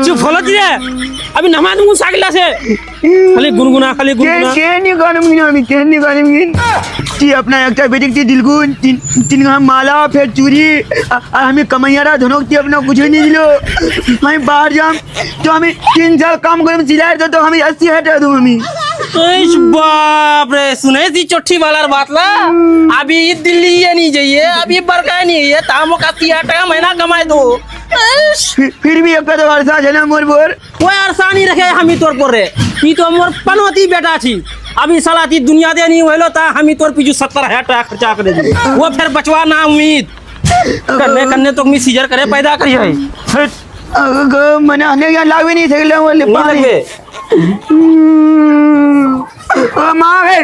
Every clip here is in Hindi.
চুপ হলো কি রে? আমি নামা দেবো সাগলা से খালি গুনগুনা খালি গুনগুনা কেনি গরমগিন আমি কেনি গরমগিন তুই अपना একটা बेटी की दिलगुन तीन माला फिर चूड़ी और हमें कमैयारा धनोक तुई अपना कुछ नहीं दिलो मैं बाहर जाम तो हमें 3 साल काम करम सिलाए तो हमें 80 हटा दूं हमें इस बाप रे सुने थी चोटी वाला बात ला अभी दिल्ली ये नहीं जाइए अभी बरका नहीं है तामो का 30 टका महीना कमाए दो फिर भी एक तो वर्षा है ना मोर बोर कोई आसानी रखे हम ही तोर पर रे ई तो मोर पनौती बेटा छी अभी साला ती दुनिया दे नहीं होलो ता हम ही तोर पिजू 70,000 टका खर्चा कर दे वो फिर बचवा ना उम्मीद करने करने तो मी सीजर करे पैदा करी है मैंने आने यहाँ लावे नहीं सकले वो ले पाए माँ है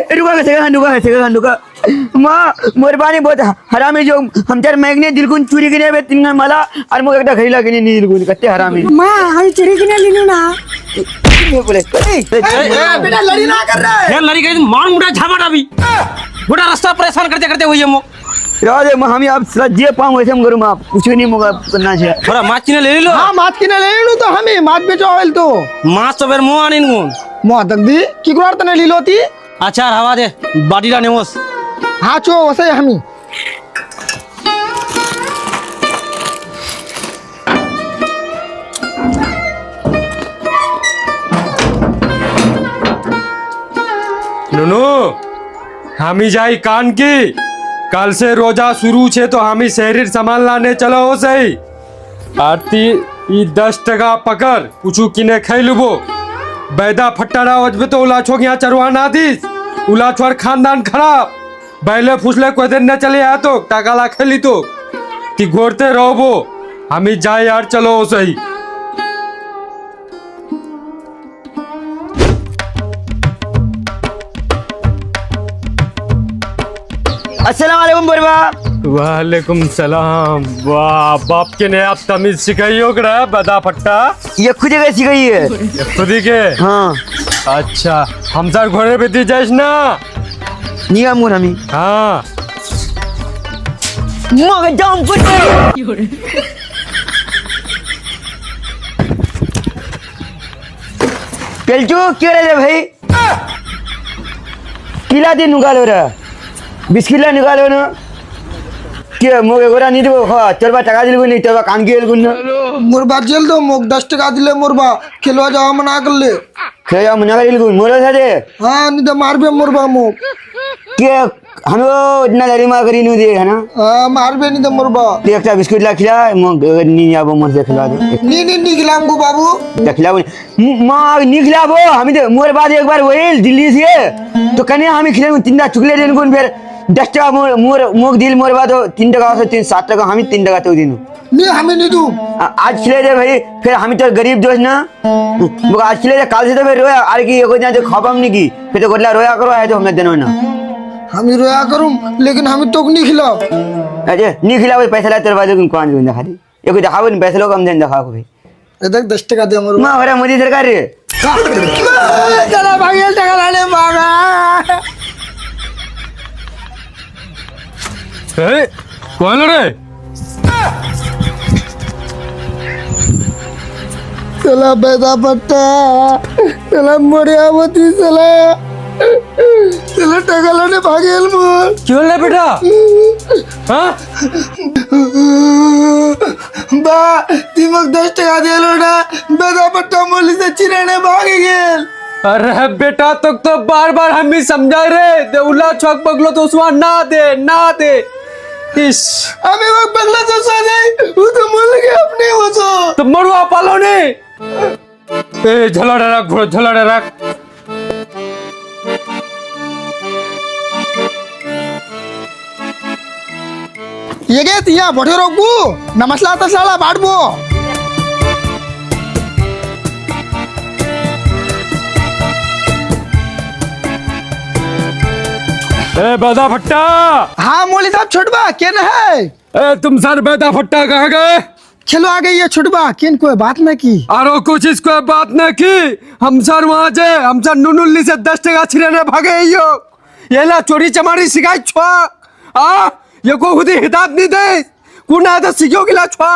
रुका माँ मोर बाने बहुत हरामी जो हम तेरे मैगने दिलकुन चोरी के ने तीन मला और मुझे एक खरीला के नहीं दिलकुन कत्ते हरामी माँ हम चोरी के लिए ना बेटा लड़ी ना कर रहा है फिर लड़ी गई मार मुड़ा झापट अभी बड़ा रास्ता परेशान करते करते हुई मो राजे हम आप जे पाऊं वैसे हम करूँ आप कुछ नहीं मुगा करना चाहिए थोड़ा माछ किने ले लो हाँ मात किने लेनु तो हमें मात बेचो ऑयल तो माछ तो फिर मुंह आनिन गुन मुआ तक दी की गुरार तने लीलोती अच्छा हवा दे बाडीला नेमोस हाँ चो वैसे हमी नुनू हामी जाई कान की कल से रोजा शुरू छे तो हामी शरीर सामान लाने चलो हो सही आरती ई 10 टका पकड़ कुछ किने खाई लुबो बैदा फट्टारा वजबे तो उला छोक यहाँ चरवा ना दीस उला छोर खानदान खराब बैले फुसले कोई दिन न चले आ तो टाकाला खेली तो कि घोरते रहो हामी जाए यार चलो हो सही अस्सलाम वालेकुम बोरबा वालेकुम सलाम वाह बाप के ने आप तमीज सिखाई हो करा बदा फट्टा ये खुद कैसी गई है खुदी के हाँ अच्छा हम सर घोड़े पे दी जाइस ना निया मुर हमी हाँ मग जाम कुछ पेलचू क्या रे भाई किला दिन निकालो रे बिस्किट निकालो ना क्या मोगे गोरा नहीं दो हाँ चलबा टका दिल को नहीं चलबा काम की को ना मुरबा जेल दो मोक 10 टका दिले मुरबा खेलवा जाओ मना कर ले क्या मना कर को मोरा साथे हाँ नहीं तो मार बे मुरबा मोक क्या हम वो इतना लड़ी मार करी नहीं दे है ना हाँ मार बे नहीं तो मुरबा एक टा बिस्किट ला खिला मोग नहीं आबो मन से खिला दे नहीं खिलाऊं को बाबू खिला माँ नहीं खिला वो हम तो मोर बाद एक बार वही दिल्ली से तो कने हमें खिला तीन चुकले दिन को फिर 10 टका मोर मोक दिल मोर बाद 3 टका से 7 टका हम 3 टका तो दिन नहीं हमें नहीं दूं आज खिले दे भाई फिर हम तो गरीब दोस्त ना आज खिले दे काल से तो फिर रोया आर की एको जो खपम नहीं की फिर तो गोदला रोया करो है तो हमने देनो ना हम रोया करूं लेकिन हमें तो नहीं खिलाओ अजय नहीं खिलाओ पैसा ला तेरे बाजू कौन जो खाली एको दिखाओ नहीं पैसे लोग हम देन दिखाओ भाई देख 10 टका दे मुरबा मां हरा मोदी सरकार रे चला भाई टका लाने बाबा कौन रे चला बैदा पट्टा चला मरियावती चला टका लाने भागेल मोर क्यों ले बेटा हाँ बा तिमक 10 टका दिलो ना बैदा पट्टा मोली से चिराने भागे गेल अरे बेटा तो बार बार हम ही समझा रहे दे उला चौक पगलो तो उसमें ना दे इस अबे वो पगला तो सो दे वो तो मोल के अपने वो तो मरवा पालो ने ए झलड़ा रख घोड़ा झलड़ा रख ये के तिया बठे रोकू नमस्ला तसला बाडबो ए बेदा फट्टा हाँ मोली साहब छोटबा केन है ए तुम सर बेदा फट्टा कहाँ गए चलो आ गई ये छोटबा केन कोई बात न की आरो कुछ इसको बात न की हम सर वहाँ जे हम सर नुनुल्ली से 10 टका छिड़ने भागे यो ये ला चोरी चमारी सिखाई छुआ ये को खुद ही हिदायत नहीं दे कुना तो सीखो गिला छुआ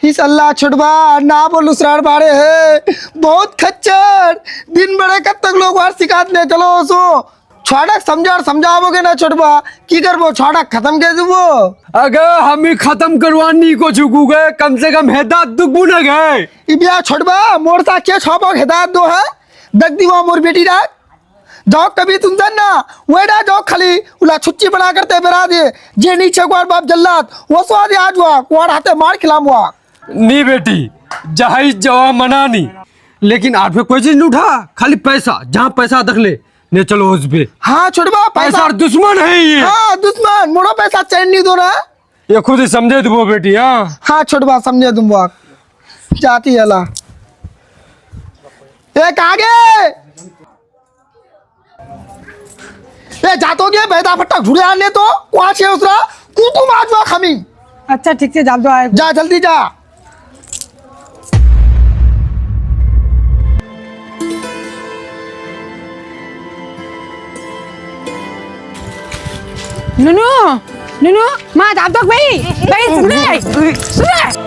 इस अल्लाह छुटवा ना बोल उसरार बाड़े है बहुत खच्चर दिन बड़े कब तक लोग बार शिकायत ले चलो सो छोड़क समझाओगे ना छुटवा की करबो छोड़क खत्म कर दूबो अगर हम ही खत्म करवानी को चुकू गए कम से कम हिदायत दुगु न गए इबिया छुटवा मोर सा के छपो हिदायत दो है दग दीवा मोर बेटी रा जाओ कभी तुम ना वेडा जाओ खाली उला छुच्ची बना करते बेरा दे जे नीचे को बाप जल्लाद वो स्वाद आज हुआ कुआर हाथे मार खिलाम हुआ नी बेटी जहाई जवा मनानी लेकिन आज पे कोई चीज नहीं उठा खाली पैसा जहाँ पैसा दख ले ने चलो उस पे हाँ छुटवा पैसा दुश्मन है ये हाँ दुश्मन मोड़ो पैसा चैन नहीं दो ना ये खुद ही समझे तू वो बेटी हाँ हाँ छुटवा समझे तुम वो जाती है ला एक आगे ए जातो गे बैदा फट्टा घुड़े आने तो वहां से उसरा कुतुम आज वो खमी अच्छा ठीक से जाल दो आए जा जल्दी जा नुनु नुनु माँ जाल दो भाई भाई सुने सुने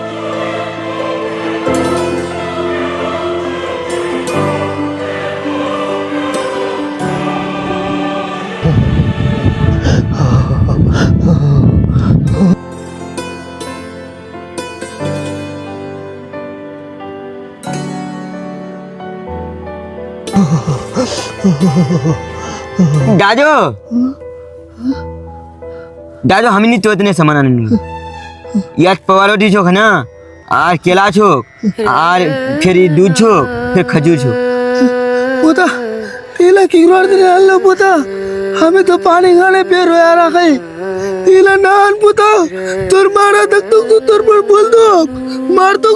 दादो दादो हम नहीं तो इतने सामान आने यार पवारो दी छोक ना और केला छोक और फिर दूध छोक फिर खजूर छोक पोता तेला की रोड दे अल्लाह पोता हमें तो पानी खाने पे रोया रखा है तेला नान पोता तोर मारा तक तो तोर पर बोल दो मार तो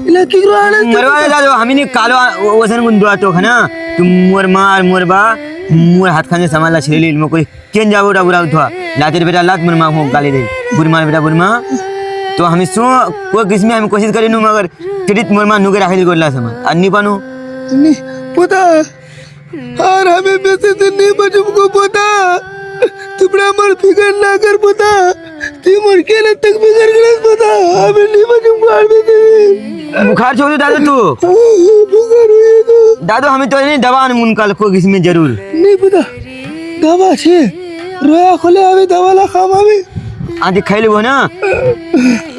इला की रोड मरवा दादो हम नहीं कालो वजन मुंदुआ तो ना तुम मोर मार मोर बा मोर हाथ खाने सामान ला छिले लील कोई केन जाबो बुरा उठवा लाते बेटा लात मोर मां को गाली दे बुरमा बेटा बुरमा तो हम सो कोई किस्म हम कोशिश करी नु मगर क्रेडिट मोर मां नुगे राखिल गोला सामान अन्नी पानो नहीं पोता और हमें पैसे से नहीं बचम को पोता तुमरा मर फिकर ना कर पोता तुम के लिए तक फिकर कर पोता हमें नहीं बचम को आड़ दे बुखार छोड़ दो दादू तू बुखार हुए तो दादू हमें तो नहीं दवा मुनकाल को किसमें जरूर नहीं पता दवा छे रोया खोले अभी दवा ला खाम अभी आदि खाइले हो ना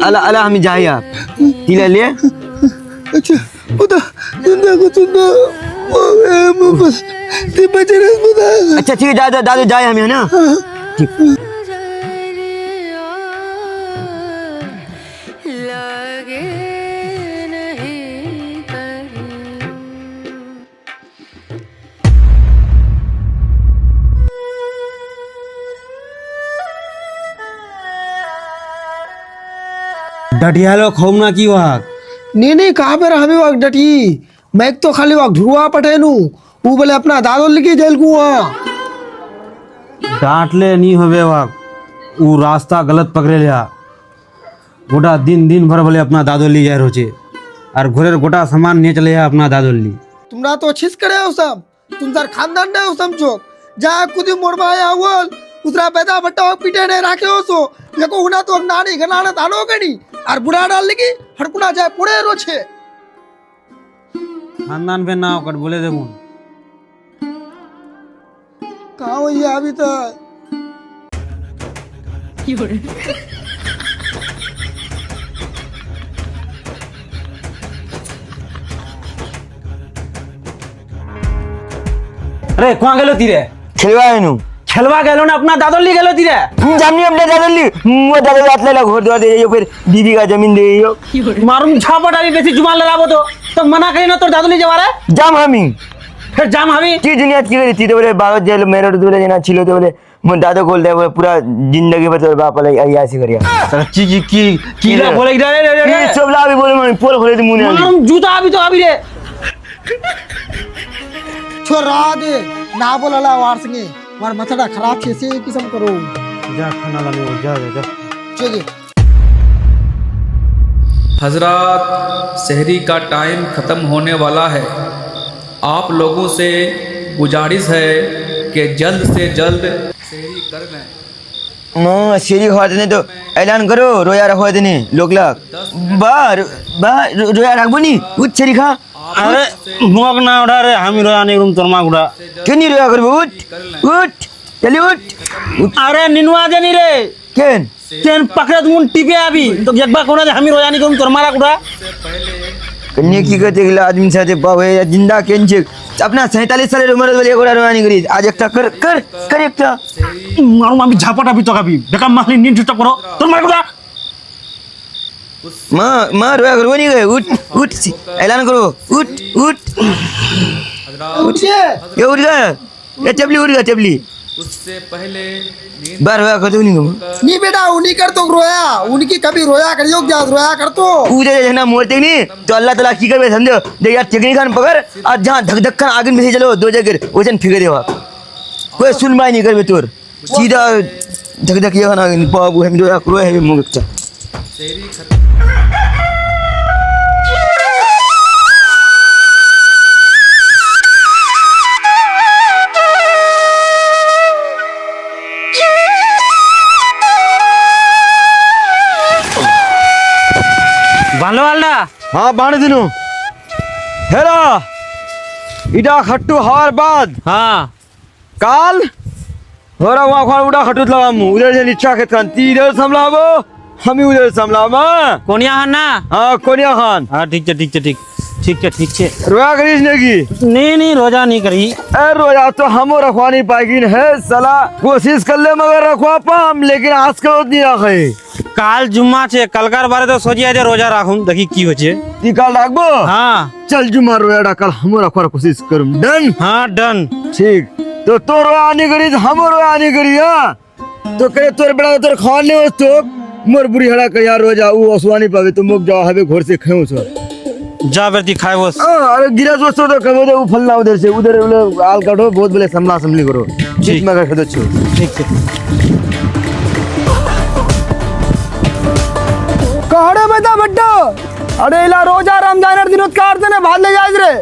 अला अला हम जाए आप तिला ले अच्छा पता तुंदा बस ते बचे रह पता अच्छा ठीक है दादू दादू जाए हम है ना ठीक डटियालो खोमना की वाक नहीं कहाँ पे हमें वक्त डटी मैं तो खाली वक्त ढुआ पटेनु वो बोले अपना दादो लिखी जेल को डांट ले नहीं होवे वाक वो रास्ता गलत पकड़े लिया गोटा दिन दिन भर बोले अपना दादो ली जाए रोचे और घोरे गोटा सामान नहीं चले अपना दादो ली तुमरा तो छिस करे हो सब तुम सर खानदान ने हो समझो जा कुछ मोड़वा आया बोल उतरा पैदा बट्टा पीटे ने राखे हो सो ये को हुना तो नानी गनाना तानो कनी और बुढ़ा डाल लगी हड़कुना जाए पुड़े रोछे खानदान पे ना होकर बोले दे मुन कहाँ हो ये अभी तो अरे कहाँ गेलो तीरे खेलवा है नु खेलवा गेलो ना अपना दादो ली गेलो तीरे जामनी अपने दादू ली वो दादू हाथ ले घोर दो दे यो फिर दीदी का जमीन दे यो मारूं छापट अभी बेसी जुमान लगाबो तो मना करी ना तोर दादो ली जवारे जाम हमी फिर जाम हमी की दुनिया की रही थी तो बोले बागत जेल मेरे तो बोले जना छिलो तो बोले मैं दादो बोल दे बोले पूरा जिंदगी भर तो बाप ले ऐसी करिया की ना बोले रे रे रे ये सब ला भी बोले मैं पोल खोले तो मुंह ने मारूं जूता अभी तो अभी रे छोरा दे ना बोलला वार संगे वार मथड़ा खराब छे से किसम करो जा खाना लाने जा जा चलिए हजरात सहरी का टाइम ख़त्म होने वाला है। आप लोगों से गुजारिश है कि जल्द से जल्द सहरी कर लें माँ शेरी खाते नहीं तो ऐलान करो रोया रखो देने लोग लाग बाहर बाहर रोया रखबो नहीं उठ शेरी खा अरे मुख ना उड़ा रे हामी रोया नहीं रूम तोर माग उड़ा क्यों नहीं रोया करबो उठ चली उठ अरे निनवा दे नहीं रे केन तेन पकड़े तुम टिपे अभी तो जगबा कोना दे हामी रोया नहीं रूम तोर मारा उड़ा कन्या की करते गिला आदमी साथे बाबू है जिंदा केन चेक अपना 47 साल उम्र वाले गोरा रोया करी आज एक कर कर कर एक मारू আমি ঝাপটা বি তকাবি বেকা মাহলি নিন ছুটা করো তোর মার উড়া माँ रोया करो नहीं गए उठ उठ ऐलान करो उठ उठ उठिए ये उठ गया ये चपली उठ गया चपली उससे पहले नींद बार रोया करते नहीं तुम नहीं बेटा उन्हीं कर तो रोया उनकी कभी रोया करियो क्या रोया कर तो पूजा जैसे ना मोरते नहीं तो अल्लाह ताला की कर समझो देख यार चिकनी खान पकड़ आज जहाँ धक धक खान आगे में से चलो दो जगह वजन फिगर देवा कोई सुनवाई नहीं कर तोर सीधा धक धक ये खाना बाबू हम रोया करो है मुंह अच्छा शहरी खत्म ভালো আলদা हाँ बाण दिनु हेरा इडा खट्टू हार बाद হ্যাঁ काल होरा वहाँ खान उड़ा खट्टू लगामु उधर से नीचा खेत खान ती इधर संभलाबो हम उधर संभलामा কোনিয়া হান না हाँ कोनिया खान हाँ ठीक है ठीक है ठीक है रोया करीस ने की नहीं रोजा नहीं करी ए रोया तो हम रखवा नहीं पाएगी है सला कोशिश कर ले मगर रखवा पाम लेकिन आज कल नहीं रखे काल जुम्मा छे कलकार बारे तो सोचिए जे रोजा राखूं देखी की होचे ती काल राखबो हाँ चल जुमा रोया डा कल हम रखवा कोशिश करूं डन हाँ डन ठीक तो रोया नहीं करी हम रोया नहीं करी हां तो करे तोर बड़ा तोर खाने हो तो मोर बुरी हड़ा कर यार रोजा वो असवानी पावे तो मुक जाओ हवे घर से खाऊं सर जा बेटी खाए वो अरे गिरा दोस्तों तो कबो तो फलना उधर से उधर आल काटो बहुत बोले समला समली करो ठीक मगर खदो छु ठीक है कहड़े बेटा बड्डो अरे इला रोजा रमजान दिन उत्कार देने भाद ले जाज रे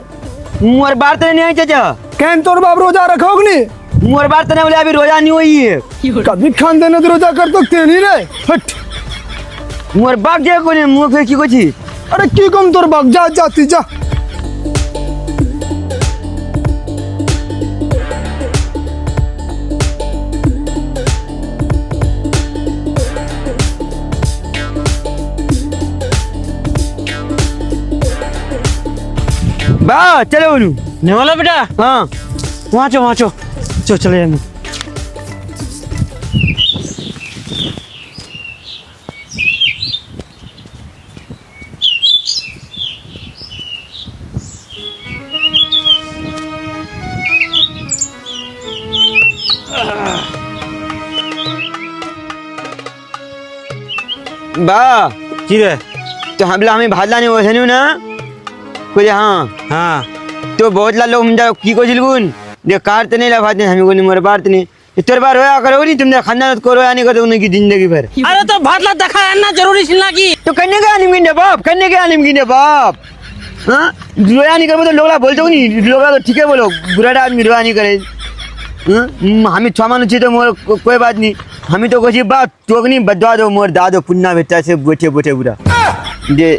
मोर बार तने नहीं चाचा कैन तोर बाप रोजा रखोग नी मोर बार तने बोले अभी रोजा नहीं हुई है कभी खान देने तो रोजा कर तो नहीं रे हट मोर बाप जे कोने मुंह पे की कोची अरे की कम तोर बाप जा जाती जा बा चलो बोलू नहीं वाला बेटा हाँ वहाँ चो चले जाएंगे बा की रे तो हमला हमें भादला नहीं वैसे नहीं ना कोई हाँ हाँ तो बहुत ला लोग मुझे की को जिलगुन दे कार तो नहीं लगा हमें को नहीं मोर बार तो नहीं तेरे बार रोया करो नहीं तुमने खानदान को रोया नहीं करते उनकी जिंदगी भर अरे तो भातला देखा है ना जरूरी सिलना की तो करने के आनिम गिने बाप करने के आनिम गिने बाप हाँ रोया नहीं करो तो लोग बोलते हो नहीं लोग तो ठीक है बोलो बुरा आदमी रोया नहीं करे हमें छमान चाहिए तो मोर कोई बात नहीं हमें तो कुछ बात टोक नहीं बदवा दो मोर दादो पुन्ना बेटा से बैठे बैठे बुरा जे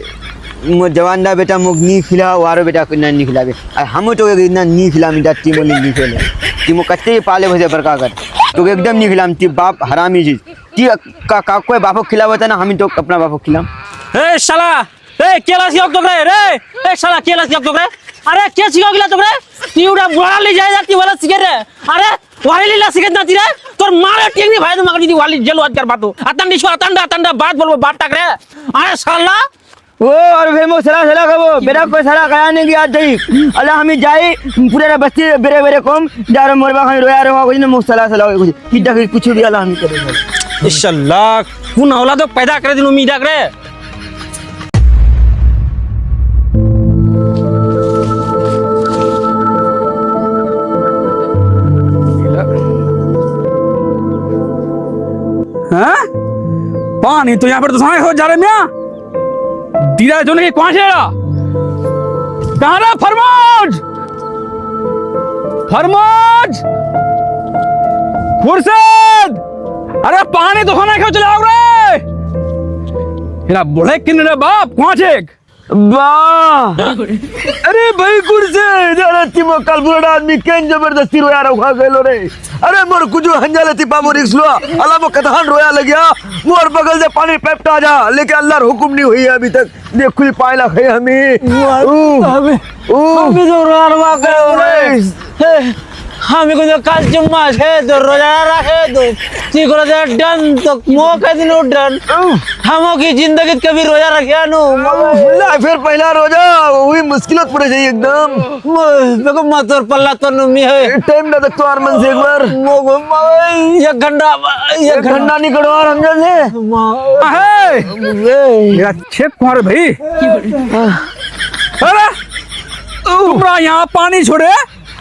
मोर जवान दा बेटा मुख नहीं खिला वारो बेटा को नहीं खिलावे हम तो इतना नहीं खिला मिटा टीमो नहीं खेले टीमो कत्ते पाले भजे बरका कर तो एकदम नहीं खिलाम ती बाप हरामी चीज ती का कोई बापो खिलावे था ना हम तो अपना बापो खिलाम ए शाला ए केला सियाक तो रे ए शाला केला सियाक तो अरे के सियाक गिला तो ती उड़ा बुढ़ा ले जाए जाती वाला सिगे रे अरे वाली लीला सिगे ना ती रे तोर मारे टेक नहीं भाई तो मगर दी वाली जेल आज कर बात अतंडी छो अतंडा बात बोलबो बात तक रे अरे शाला ओ और फिर मो सला कबो बेटा कोई सला कया नहीं गया दई अल्लाह हमें जाए पूरे बस्ती बेरे बेरे कम दारो मोरबा खाई रोया रे कुछ न मो सला कुछ की कुछ भी अल्लाह हमें करे इंशाल्लाह कौन औलाद तो पैदा करे दिन उम्मीद करे हाँ? पानी तो यहाँ पर तो सामने हो जा रहे मियाँ दीदा जो नहीं कौन से कहाँ रहा फरमाज खुर्शीद अरे पानी तो खाना क्यों चलाओ रे हेरा बोले किन रे बाप कौन छेक वाह अरे भाई कुर्से जरा तिमो कल बुरा आदमी केन जबरदस्ती रोया रखा गेलो रे अरे मोर कुछ हंजाले तिपा मोर रिक्स लो अल्लाह मो कथान रोया लग गया मोर बगल से पानी पेपटा जा लेकिन अल्लाह हुक्म नहीं हुई है अभी तक देख खुली पाए ला खाई हमें हमें तो रोया करे हमें को जो कल जुम्मा है तो रोजा रखे तो ठीक हो जाए डन तो मौका दिन डन हमों की जिंदगी कभी रोजा रखिया नो ला फिर पहला रोजा वही मुश्किल पड़े जाए एकदम देखो मत और पल्ला तो नमी है टाइम ना तक तो अरमान से एक बार एक घंटा नहीं करो और हमजा से मेरा छेक कौन रे भाई अरे तुमरा यहाँ पानी छोड़े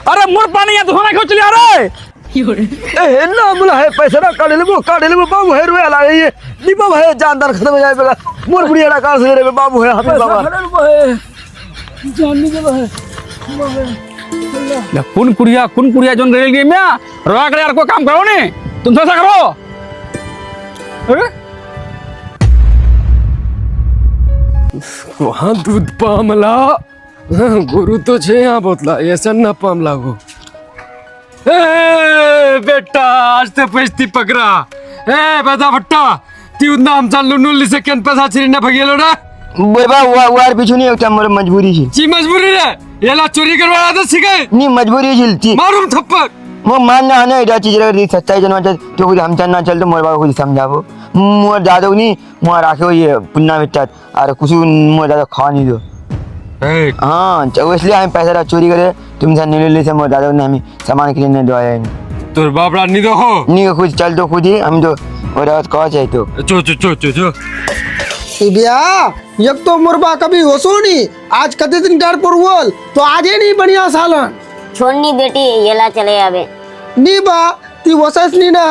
अरे मोर पानी यहाँ दुकाना क्यों चले आ रहा है ना बोला है पैसा ना काढ़े ले बाबू है रोया ला ये दीपा भाई जानदार खत्म हो जाए बेगा मोर बुढ़िया ना कार से रे बाबू है हाफिज बाबा कुन कुड़िया जोन रेल गेम में रोया करे यार कोई काम करो ने तुम ऐसा करो वहाँ दूध पामला गुरु तो छे यहाँ बोतला ऐसा ना पामला गो बेटा आज तो पैस्ती पकड़ा बेटा भट्टा ती उतना हम चाल लुनुल से केन पैसा छिरिना भगेलो ना बाबा वार पीछू नहीं एक मोर मजबूरी छी ची मजबूरी रे येला चोरी करवा तो सिखे नहीं मजबूरी छी मारूम थप्पड़ वो मानना है ना इधर चीज री सच्चाई जनवा तो कुछ हम चलना चल तो मोर बाबा कुछ समझाबो मोर दादो नहीं मोर राखे ये पुन्ना बेटा अरे कुछ मोर दादा खा नहीं दो हाँ इसलिए हम पैसा चोरी करे तुमसे नीले से मोर दादा ने हमें सामान के लिए नहीं दवाया तोर बाबरा नहीं दो हो नहीं खुद चल तो खुद ही हम तो और रात कहा चाहिए तो चो चो चो चो चो बिया एक तो मुरबा कभी होसो नहीं आज कते दिन घर पर बोल तो आजे नहीं बढ़िया सालन छोड़नी बेटी येला चले आवे नी बा ती वसस नहीं ना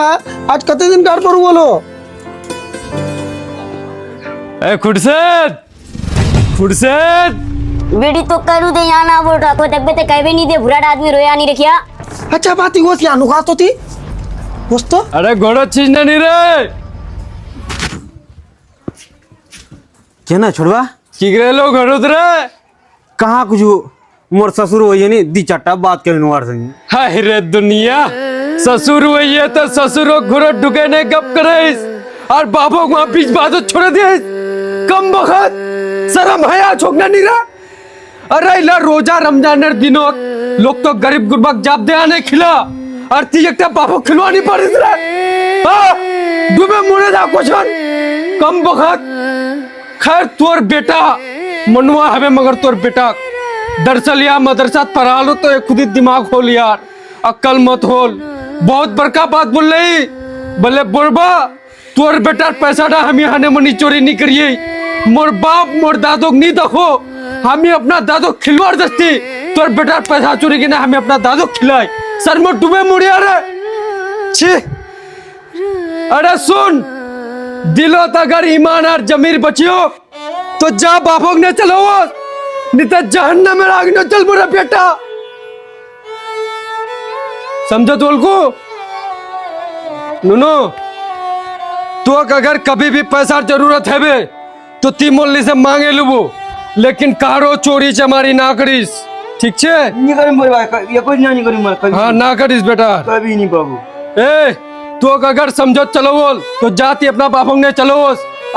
आज कते दिन घर पर बोलो ए खुर्सेद बेटी तो करू दे यहाँ ना बोल रहा तो तक ते कहवे नहीं दे बुरा आदमी रोया नहीं रखिया अच्छा बात ही वो क्या नुका तो थी दोस्तो अरे घोड़ा चीज नहीं रे क्या ना छोड़वा की करे लो घोड़ो रे कहाँ कुछ मोर ससुर हो ये नहीं दी चट्टा बात करने वार संग हाय रे दुनिया ससुर हुई है तो ससुरो घोड़ो ढुके ने गप करे और बाबो वहां बीच बात छोड़ दिए कम बखत शर्म हया छोकना नहीं रहा अरे ला रोजा रमजान दिनों लोग तो गरीब गुरबक जाप दे आने खिला और ती एकटा बाबो खिलवा नहीं पड़े रे हां डूबे मुड़े जा क्वेश्चन कम बखत खैर तोर बेटा मनुआ हमें मगर तोर बेटा दरअसल या मदरसा पढ़ा लो तो खुद ही दिमाग खोल यार अक्ल मत होल बहुत बड़का बात बोल रही बोले बुरबा तोर बेटा पैसा डा हम यहाँ मनी चोरी नहीं करिए मोर बाप मोर दादो नहीं देखो हमें अपना दादो खिलवाड़ दस्ती तोर बेटा पैसा चोरी के ना हमें अपना दादो खिलाए सर में डूबे मुड़िया रे छी अरे सुन दिलो अगर ईमान और जमीर बचियो तो जा बापोक ने चलो नहीं तो जहन्नम में आग न चल मेरा बेटा समझो तोल को नुनो तो अगर कभी भी पैसा जरूरत है बे तो ती मोल्ली से मांगे लुबो लेकिन कारो चोरी चमारी ना करीस ठीक छे नहीं करी मोर भाई ये कुछ नहीं करी मोर हाँ ना करीस बेटा कभी नहीं बाबू ए तो अगर समझो चलो तो जाती अपना बापों ने चलो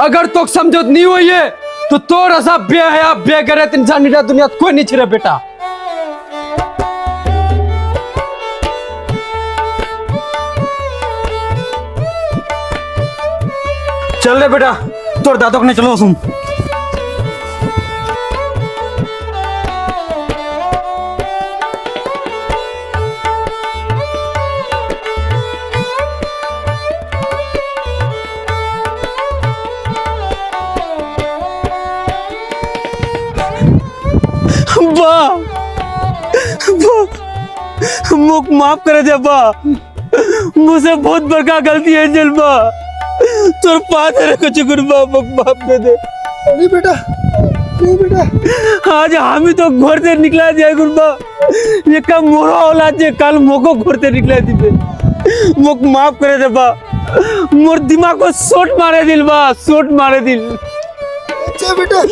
अगर तो समझो नहीं हुई है तो तोरा सा बेहया बेगैरत इंसान निरा दुनिया कोई नहीं छिरे बेटा चल रे बेटा तोर दादो ने चलो सुन मुख माफ करे दे बा मुझसे बहुत बड़का गलती है जलबा तोर पास रे कुछ गुरबा मुख माफ कर दे नहीं बेटा आज हम तो घर से निकला जाए गुरबा ये कम मोरा होला जे कल मोको घर से निकला दिबे मुख माफ करे दे बा मोर दिमाग को शॉट मारे दिल बा, शॉट मारे दिल। अच्छा बेटा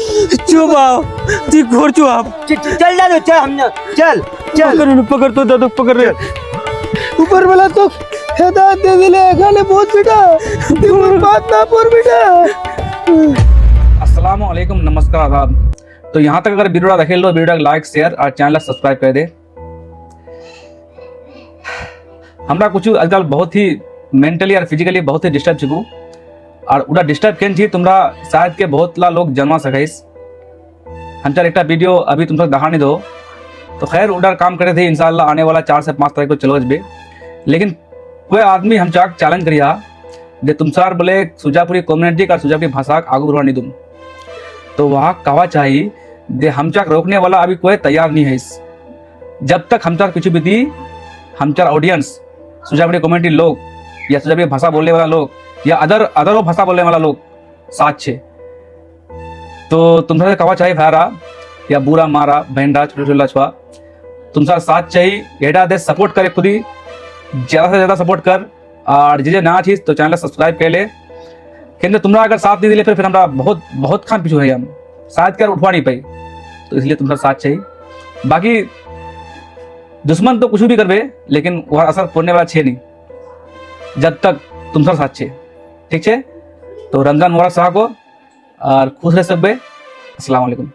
चुप आओ, ती घोर चुप आप। चल जा चल हमने चल चल पकड़ तो दादू पकड़ रे। ऊपर वाला तो हिदायत दे दिले गाले बहुत बेटा तुम बात ना पर बेटा। अस्सलाम वालेकुम, नमस्कार, आदाब। तो यहाँ तक अगर वीडियो देखे लो, वीडियो लाइक शेयर और चैनल सब्सक्राइब कर दे। हमरा कुछ आजकल बहुत ही मेंटली और फिजिकली बहुत ही डिस्टर्ब छू और उड़ा डिस्टर्ब केन छी तुमरा शायद के बहुत ला लोग जन्मा सकेस। हम चार एक वीडियो अभी तुम तक दिखा नहीं दो तो खैर उधर काम करे थे इंशाल्लाह आने वाला 4 से 5 तारीख को चलो बे। लेकिन कोई आदमी हम चाक चैलेंज करिया जे तुम सार बोले सुजापुरी कम्युनिटी का सुजापुरी भाषा आगू बढ़वा नहीं दूँ तो वहाँ कहा चाहिए जे हम चाक रोकने वाला अभी कोई तैयार नहीं है। जब तक हम चाक कुछ भी दी हम चार ऑडियंस सुजापुरी कम्युनिटी लोग या सुजापुरी भाषा बोलने वाला लोग या अदर भाषा बोलने वाला लोग साथ छे तो तुमसे कहा चाहिए भारा या बुरा मारा बहनरा छोटे छोटे छुआ तुम साथ चाहिए एडा दे सपोर्ट करे खुद ही ज़्यादा से ज़्यादा सपोर्ट कर और जे ना चीज तो चैनल सब्सक्राइब कर ले। क्योंकि तुमरा अगर साथ नहीं दिले फिर हमारा बहुत बहुत खान पीछू है हम शायद कर उठवा नहीं पाई तो इसलिए तुम्हारा साथ चाहिए। बाकी दुश्मन तो कुछ भी करवे लेकिन वह असर पड़ने वाला छे नहीं जब तक तुम साथ छे। ठीक है तो रमजान मुबारक साहब को और खुश रह सब। अस्सलाम वालेकुम।